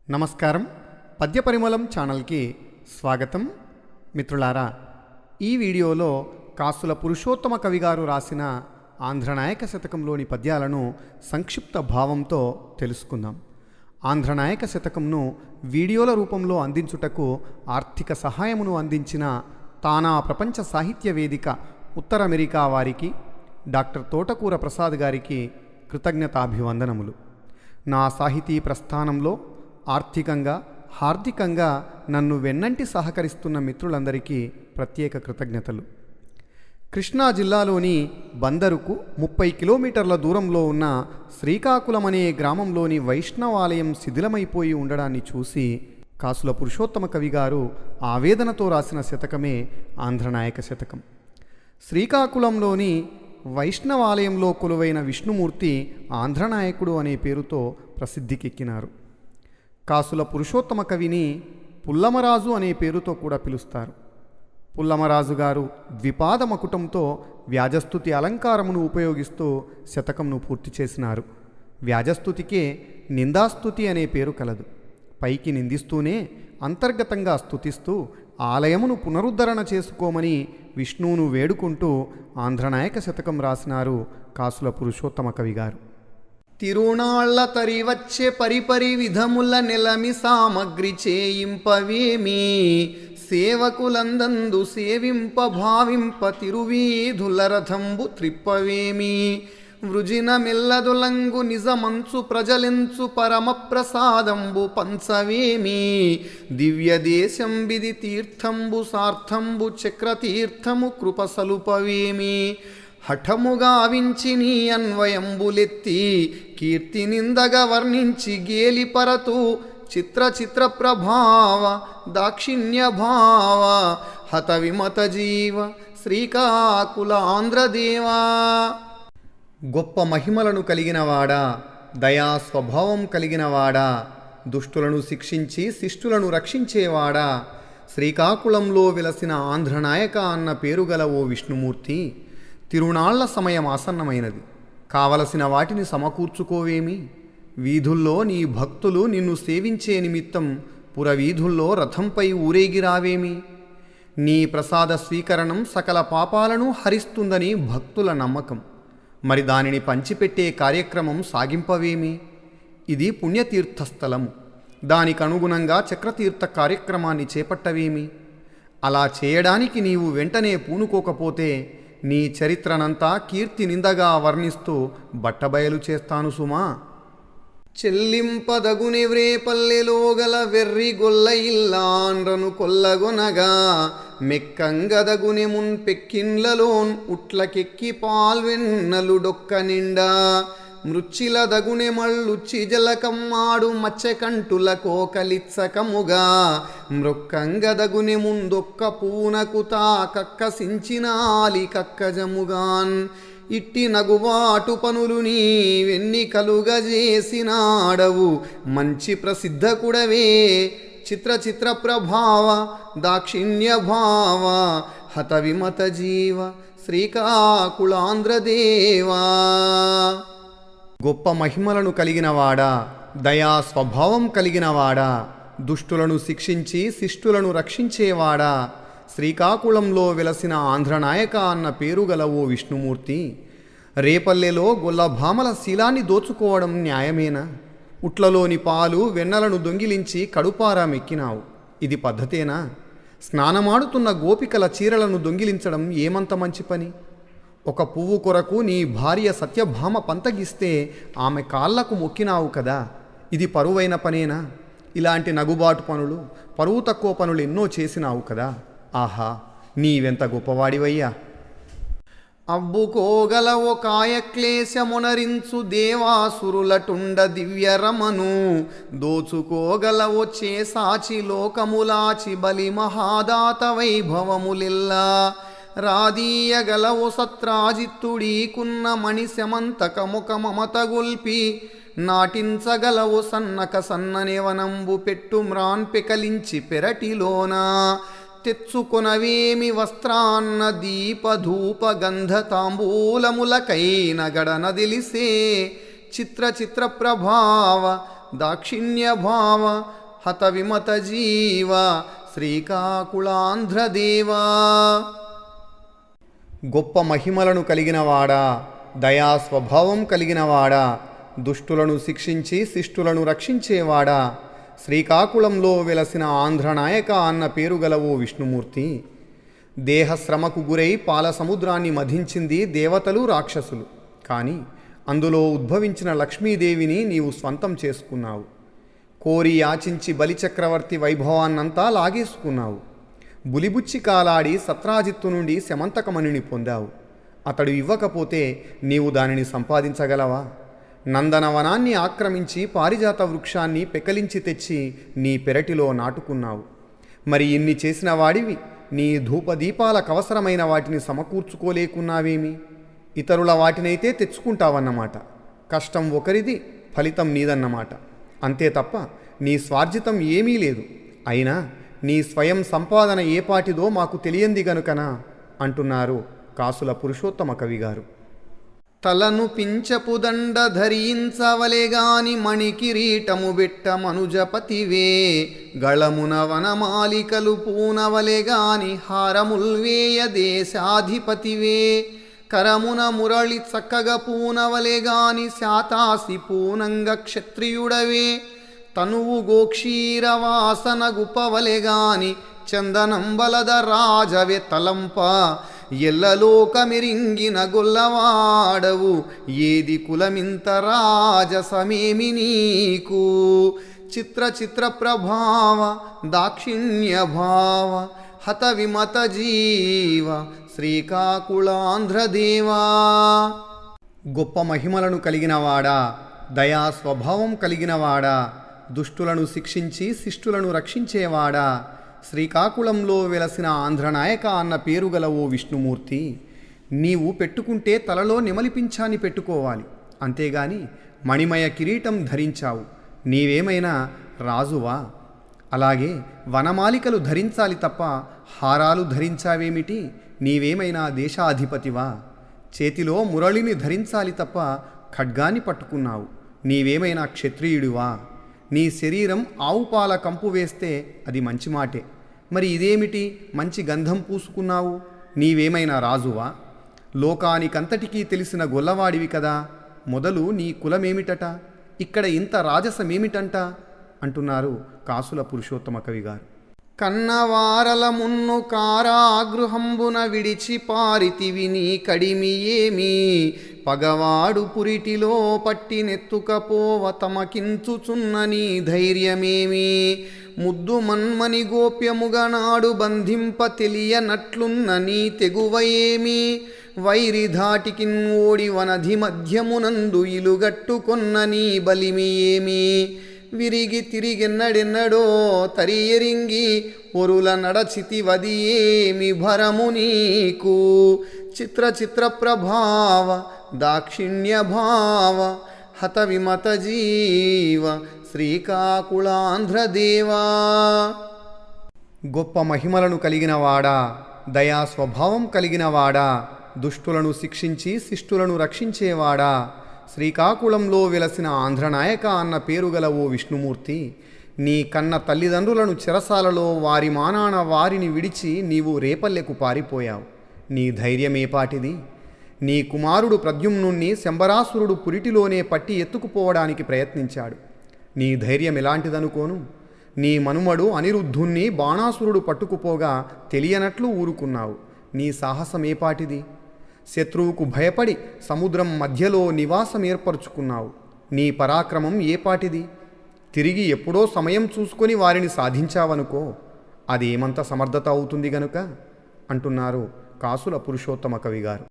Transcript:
నమస్కారం. పద్యపరిమళం ఛానల్కి స్వాగతం. మిత్రులారా, ఈ వీడియోలో కాసుల పురుషోత్తమ కవి గారు రాసిన ఆంధ్రనాయక శతకంలోని పద్యాలను సంక్షిప్త భావంతో తెలుసుకుందాం. ఆంధ్రనాయక శతకంను వీడియోల రూపంలో అందించుటకు ఆర్థిక సహాయమును అందించిన తానా ప్రపంచ సాహిత్య వేదిక ఉత్తర అమెరికా వారికి డాక్టర్ తోటకూర ప్రసాద్ గారికి కృతజ్ఞతాభివందనములు. నా సాహితీ ప్రస్థానంలో ఆర్థికంగా హార్దికంగా నన్ను వెన్నంటి సహకరిస్తున్న మిత్రులందరికీ ప్రత్యేక కృతజ్ఞతలు. కృష్ణా జిల్లాలోని బందరుకు 30 కిలోమీటర్ల దూరంలో ఉన్న శ్రీకాకుళం అనే గ్రామంలోని వైష్ణవాలయం శిథిలమైపోయి ఉండడాన్ని చూసి కాసుల పురుషోత్తమ కవి గారు ఆవేదనతో రాసిన శతకమే ఆంధ్రనాయక శతకం. శ్రీకాకుళంలోని వైష్ణవాలయంలో కొలువైన విష్ణుమూర్తి ఆంధ్రనాయకుడు అనే పేరుతో ప్రసిద్ధికెక్కినారు. కాసుల పురుషోత్తమ కవిని పుల్లమరాజు అనే పేరుతో కూడా పిలుస్తారు. పుల్లమరాజు గారు ద్విపాద మకుటంతో వ్యాజస్తుతి అలంకారమును ఉపయోగిస్తూ శతకంను పూర్తి చేసినారు. వ్యాజస్తుతికే నిందాస్తుతి అనే పేరు కలదు. పైకి నిందిస్తూనే అంతర్గతంగా స్తుతిస్తూ ఆలయమును పునరుద్ధరణ చేసుకోమని విష్ణువును వేడుకుంటూ ఆంధ్రనాయక శతకం రాసినారు కాసుల పురుషోత్తమ కవి గారు. తిరునాళ్ల తరివచ్చే పరిపరి విధముల నెలమి సామగ్రి చేయింపవేమి, సేవకులందందు సేవింప భావింప తిరువీధుల రథంబు త్రిప్పవేమి, వృజిన మెల్లదులంగు నిజమంచు ప్రజలెంచు పరమ ప్రసాదంబు పంచవేమి, దివ్య దేశం విధి తీర్థంబు సార్థంబు చక్రతీర్థము కృప సలుపవేమి, హఠముగా వించి నీ అన్వయంబులెత్తి కీర్తి నిందగా వర్ణించి గేలిపరతు చిత్ర చిత్ర ప్రభావ దాక్షిణ్య భావ హత విమత జీవ శ్రీకాకుళ ఆంధ్రదేవా. గొప్ప మహిమలను కలిగినవాడా, దయా స్వభావం కలిగినవాడా, దుష్టులను శిక్షించి శిష్టులను రక్షించేవాడా, శ్రీకాకుళంలో వెలసిన ఆంధ్రనాయక అన్న పేరుగల ఓ విష్ణుమూర్తి, తిరునాళ్ల సమయం ఆసన్నమైనది. కావలసిన వాటిని సమకూర్చుకోవేమి. వీధుల్లో నీ భక్తులు నిన్ను సేవించే నిమిత్తం పురవీధుల్లో రథంపై ఊరేగిరావేమి. నీ ప్రసాద స్వీకరణం సకల పాపాలను హరిస్తుందని భక్తుల నమ్మకం. మరి దానిని పంచిపెట్టే కార్యక్రమం సాగింపవేమి. ఇది పుణ్యతీర్థస్థలము. దానికి అనుగుణంగా చక్రతీర్థ కార్యక్రమాన్ని చేపట్టవేమి. అలా చేయడానికి నీవు వెంటనే పూనుకోకపోతే నీ చరిత్రనంతా కీర్తి నిందగా వర్ణిస్తూ బట్టబయలు చేస్తాను సుమా. చెల్లింపదగుని వ్రేపల్లెలో గల వెర్రి గొల్ల ఇల్లాండ్రను కొల్లగొనగా, మెక్కంగదగుని మున్పెక్కిన్లలోన్ ఉట్లకెక్కి పాల్వెన్నలు డొక్క నిండా, మృచ్చిలదగునె మళ్ళుచ్చి జలకమ్మాడు మచ్చకంటుల కోకలిత్సకముగా, మృక్కంగదగునె ముందొక్క పూనకు తా కక్కసించినాలి కక్కజముగాన్, ఇట్టి నగువాటు పనులు నీవెన్ని కలుగజేసినాడవు మంచి ప్రసిద్ధకుడవే, చిత్ర చిత్ర ప్రభావ దాక్షిణ్య భావ హత విమత జీవ శ్రీకాకుళాంధ్రదేవా. గొప్ప మహిమలను కలిగినవాడా, దయా స్వభావం కలిగినవాడా, దుష్టులను శిక్షించి శిష్టులను రక్షించేవాడా, శ్రీకాకుళంలో వెలసిన ఆంధ్రనాయక అన్న పేరుగల ఓ విష్ణుమూర్తి, రేపల్లెలో గొల్లభామల శీలాన్ని దోచుకోవడం న్యాయమేనా? ఉట్లలోని పాలు వెన్నలను దొంగిలించి కడుపారా మెక్కినావు. ఇది పద్ధతేనా? స్నానమాడుతున్న గోపికల చీరలను దొంగిలించడం ఏమంత మంచి పని? ఒక పువ్వు కొరకు నీ భార్య సత్యభామ పంతగిస్తే ఆమె కాళ్లకు మొక్కినావు కదా. ఇది పరువైన పనేనా? ఇలాంటి నగుబాటు పనులు, పరువు తక్కువ పనులు ఎన్నో చేసినావు కదా. ఆహా, నీవెంత గొప్పవాడివయ్యా. అబ్బుకోగల ఓ కాయక్లేశమునరించు దేవాసురులటుండ దివ్యరమను, దోచుకోగల ఓ చేసాచి లోకములాచి బలి మహాదాత వైభవములిల్లా, రాదీయగలవు సత్రాజిత్తుడీకున్న మణిశమంతక ముఖ మమతగొల్పి, నాటించగలవు సన్నక సన్ననివనంబు పెట్టు మ్రాన్ పెకలించి పెరటిలోనా, తెచ్చుకొనవేమి వస్త్రాన్న దీపధూప గంధ తాంబూలములకైన గడనదిలిసే, చిత్ర చిత్ర ప్రభావ దాక్షిణ్య భావ హత విమత జీవ శ్రీకాకుళాంధ్రదేవా. గొప్ప మహిమలను కలిగినవాడా, దయా స్వభావం కలిగినవాడా, దుష్టులను శిక్షించి శిష్టులను రక్షించేవాడా, శ్రీకాకుళంలో వెలసిన ఆంధ్రనాయక అన్న పేరు గల ఓ విష్ణుమూర్తి, దేహశ్రమకు గురై పాల సముద్రాన్ని మధించింది దేవతలు రాక్షసులు. కానీ అందులో ఉద్భవించిన లక్ష్మీదేవిని నీవు స్వంతం చేసుకున్నావు. కోరి యాచించి బలిచక్రవర్తి వైభవాన్నంతా లాగేసుకున్నావు. బులిబుచ్చి కాలాడి సత్రాజిత్తు నుండి శమంతకమణిని పొందావు. అతడు ఇవ్వకపోతే నీవు దానిని సంపాదించగలవా? నందనవనాన్ని ఆక్రమించి పారిజాత వృక్షాన్ని పెకలించి తెచ్చి నీ పెరటిలో నాటుకున్నావు. మరి ఇన్ని చేసిన వాడివి నీ ధూపదీపాలకవసరమైన వాటిని సమకూర్చుకోలేకున్నావేమి? ఇతరుల వాటినైతే తెచ్చుకుంటావన్నమాట. కష్టం ఒకరిది, ఫలితం నీదన్నమాట. అంతే తప్ప నీ స్వార్జితం ఏమీ లేదు. అయినా నీ స్వయం సంపాదన ఏపాటిదో మాకు తెలియంది గనుకనా అంటున్నారు కాసుల పురుషోత్తమ కవిగారు. తలను పించపుదండ ధరించవలెగాని మణికిరీటము బెట్ట మనుజపతివే, గళమున వనమాలికలు పూనవలెగాని హారముల్వేయ దేశాధిపతివే, కరమున మురళి చక్కగా పూనవలెగాని శాతాసి పూనంగ క్షత్రియుడవే, తనువు గోక్షీరవాసన గుపవలెగాని చందనంబలద రాజవే తలంప, ఎల్లలోకమిరింగిన గొల్లవాడవు ఏది కులమింత రాజసమేమి నీకు, చిత్ర చిత్ర ప్రభావ దాక్షిణ్య భావ హత విమత జీవ శ్రీకాకుళాంధ్రదేవా. గొప్ప మహిమలను కలిగినవాడా, దయా స్వభావం కలిగినవాడా, దుష్టులను శిక్షించి శిష్టులను రక్షించేవాడా, శ్రీకాకుళంలో వెలసిన ఆంధ్రనాయక అన్న పేరు గల ఓ విష్ణుమూర్తి, నీవు పెట్టుకుంటే తలలో నెమలిపించాన్ని పెట్టుకోవాలి. అంతేగాని మణిమయ కిరీటం ధరించావు. నీవేమైనా రాజువా? అలాగే వనమాలికలు ధరించాలి తప్ప హారాలు ధరించావేమిటి? నీవేమైనా దేశాధిపతివా? చేతిలో మురళిని ధరించాలి తప్ప ఖడ్గాన్ని పట్టుకున్నావు. నీవేమైనా క్షత్రియుడివా? నీ శరీరం ఆవుపాల కంపు వేస్తే అది మంచి మాటే. మరి ఇదేమిటి మంచి గంధం పూసుకున్నావు? నీవేమైనా రాజువా? లోకానికంతటికీ తెలిసిన గొల్లవాడివి కదా. మొదలు నీ కులమేమిటట? ఇక్కడ ఇంత రాజసమేమిటంట అంటున్నారు కాసుల పురుషోత్తమ కవిగారు. కన్నవారల మున్ను కారాగృహంబున విడిచి పారితివి నీ కడిమి ఏమి, పగవాడు పురిటిలో పట్టినెత్తుకపోవ తమకించుచున్న నీ ధైర్యమేమి, ముద్దు మన్మని గోప్యముగా నాడు బంధింప తెలియనట్లున్న నీ తెగువయేమి, వైరి ధాటికిన్ ఓడి వనధి మధ్యమునందు ఇలుగట్టుకొన్న నీ బలిమి ఏమి, విరిగి తిరిగెన్నడెన్నడో తరియరింగి ఒరుల నడచితివది ఏమి భరము నీకు, చిత్ర చిత్ర ప్రభావ దాక్షిణ్య భావ హత విమత జీవ శ్రీకాకుళాంధ్రదేవా. గొప్ప మహిమలను కలిగినవాడా, దయా స్వభావం కలిగినవాడా, దుష్టులను శిక్షించి శిష్టులను రక్షించేవాడా, శ్రీకాకుళంలో వెలసిన ఆంధ్రనాయక అన్న పేరు గల ఓ విష్ణుమూర్తి, నీ కన్న తల్లిదండ్రులను చెరసాలలో వారి మానాన వారిని విడిచి నీవు రేపల్లెకు పారిపోయావు. నీ ధైర్యమేపాటిది? నీ కుమారుడు ప్రద్యుమ్నుణ్ణి శంబరాసురుడు పురిటిలోనే పట్టి ఎత్తుకుపోవడానికి ప్రయత్నించాడు. నీ ధైర్యం ఎలాంటిదనుకోను? నీ మనుమడు అనిరుద్ధుణ్ణి బాణాసురుడు పట్టుకుపోగా తెలియనట్లు ఊరుకున్నావు. నీ సాహసమేపాటిది? శత్రువుకు భయపడి సముద్రం మధ్యలో నివాసం ఏర్పరచుకున్నావు. నీ పరాక్రమం ఏపాటిది? తిరిగి ఎప్పుడో సమయం చూసుకొని వారిని సాధించావనుకో, అదేమంత సమర్థత అవుతుంది గనుక అంటున్నారు కాసుల పురుషోత్తమ కవిగారు.